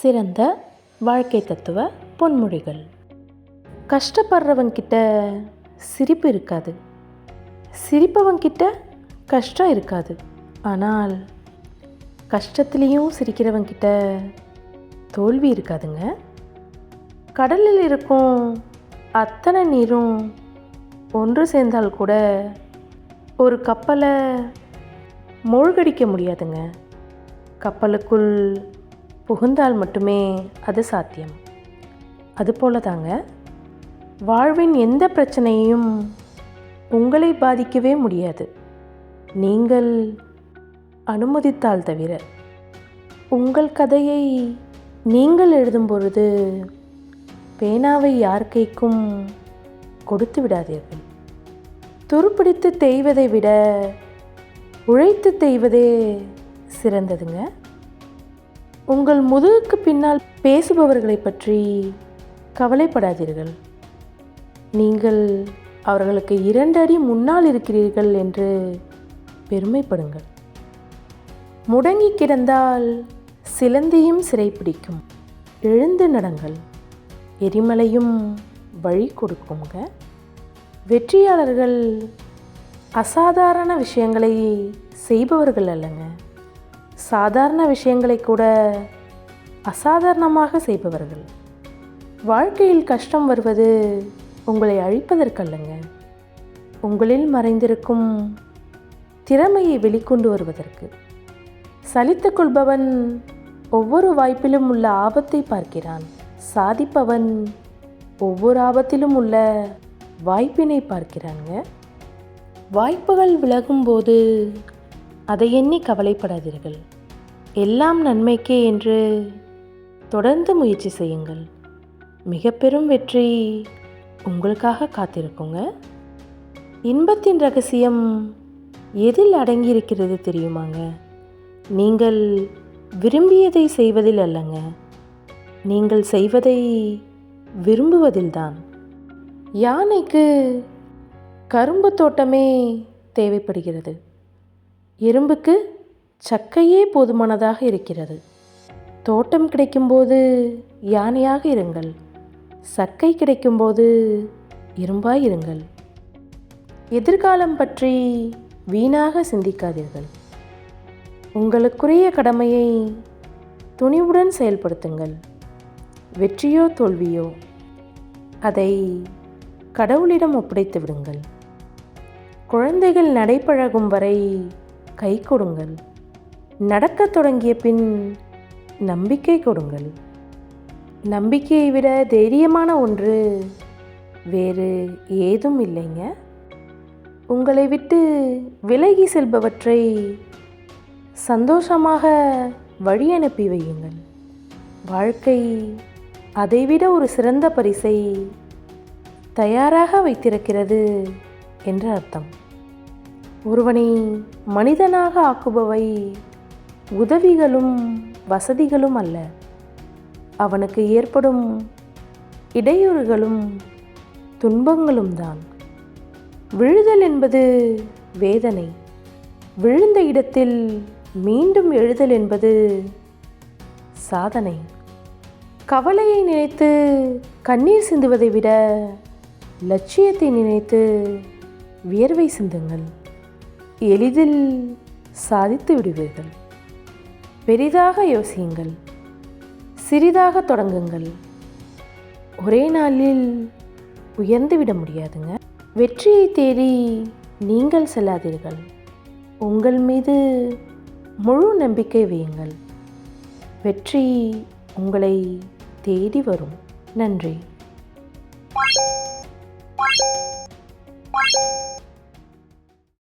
சிறந்த வாழ்க்கை தத்துவ பொன்மொழிகள். கஷ்டப்படுறவங்கிட்ட சிரிப்பு இருக்காது, சிரிப்பவங்கிட்ட கஷ்டம் இருக்காது. ஆனால் கஷ்டத்துலேயும் சிரிக்கிறவங்கிட்ட தோல்வி இருக்காதுங்க. கடலில் இருக்கும் அத்தனை நீரும் ஒன்று சேர்ந்தால் கூட ஒரு கப்பலை மூழ்கடிக்க முடியாதுங்க. கப்பலுக்குள் புகுந்தால் மட்டுமே அது சாத்தியம். அதுபோல தாங்க வாழ்வின் எந்த பிரச்சனையும் உங்களை பாதிக்கவே முடியாது, நீங்கள் அனுமதித்தால் தவிர. உங்கள் கதையை நீங்கள் எழுதும் பொழுது பேனாவை யார் கைக்கும் கொடுத்து விடாதீர்கள். துருப்பிடித்து தேய்வதை விட உழைத்து தேய்வதே சிறந்ததுங்க. உங்கள் முதுகுக்கு பின்னால் பேசுபவர்களை பற்றி கவலைப்படாதீர்கள். நீங்கள் அவர்களுக்கு 2 அடி முன்னால் இருக்கிறீர்கள் என்று பெருமைப்படுங்கள். முடங்கி கிடந்தால் சிலந்தியும் சிறைப்பிடிக்கும். எழுந்து நடங்கள், எரிமலையும் வழி கொடுக்குங்க. வெற்றியாளர்கள் அசாதாரண விஷயங்களை செய்பவர்கள் அல்லங்க, சாதாரண விஷயங்களை கூட அசாதாரணமாக செய்பவர்கள். வாழ்க்கையில் கஷ்டம் வருவது உங்களை அழிப்பதற்கல்லங்க, உங்களில் மறைந்திருக்கும் திறமையை வெளிக்கொண்டு வருவதற்கு. சலித்து கொள்பவன் ஒவ்வொரு வாய்ப்பிலும் உள்ள ஆபத்தை பார்க்கிறான், சாதிப்பவன் ஒவ்வொரு ஆபத்திலும் உள்ள வாய்ப்பினை பார்க்கிறாங்க. வாய்ப்புகள் விலகும்போது அதை எண்ணி கவலைப்படாதீர்கள். எல்லாம் நன்மைக்கே என்று தொடர்ந்து முயற்சி செய்யுங்கள். மிக பெரும் வெற்றி உங்களுக்காக காத்திருக்குங்க. இன்பத்தின் ரகசியம் எதில் அடங்கியிருக்கிறது தெரியுமாங்க? நீங்கள் விரும்பியதை செய்வதில் அல்லங்க, நீங்கள் செய்வதை விரும்புவதில்தான். யானைக்கு கரும்பு தோட்டமே தேவைப்படுகிறது, எறும்புக்கு சக்கையே போதுமானதாக இருக்கிறது. தோட்டம் கிடைக்கும்போது யானையாக இருங்கள், சக்கை கிடைக்கும்போது எறும்பாய் இருங்கள். எதிர்காலம் பற்றி வீணாக சிந்திக்காதீர்கள். உங்களுக்குரிய கடமையை துணிவுடன் செயல்படுத்துங்கள். வெற்றியோ தோல்வியோ அதை கடவுளிடம் ஒப்படைத்து விடுங்கள். குழந்தைகள் நடைபழகும் வரை கை கொடுங்கள், நடக்கத் தொடங்கிய பின் நம்பிக்கை கொடுங்கள். நம்பிக்கையை விட தைரியமான ஒன்று வேறு ஏதும் இல்லைங்க. உங்களை விட்டு விலகி செல்பவற்றை சந்தோஷமாக வழி அனுப்பி வையுங்கள். வாழ்க்கை அதைவிட ஒரு சிறந்த பரிசை தயாராக வைத்திருக்கிறது என்று அர்த்தம். ஒருவனை மனிதனாக ஆக்குபவை உதவிகளும் வசதிகளும் அல்ல, அவனுக்கு ஏற்படும் இடையூறுகளும் துன்பங்களும் தான். விழுதல் என்பது வேதனை, விழுந்த இடத்தில் மீண்டும் எழுதல் என்பது சாதனை. கவலையை நினைத்து கண்ணீர் சிந்துவதை விட லட்சியத்தை நினைத்து வியர்வை சிந்துங்கள், எளிதில் சாதித்து விடுவீர்கள். பெரிதாக யோசியுங்கள், சிறிதாக தொடங்குங்கள். ஒரே நாளில் உயர்ந்து விட முடியாதுங்க. வெற்றியை தேடி நீங்கள் செல்லாதீர்கள், உங்கள் மீது முழு நம்பிக்கை வையுங்கள். வெற்றி உங்களை தேடி வரும். நன்றி.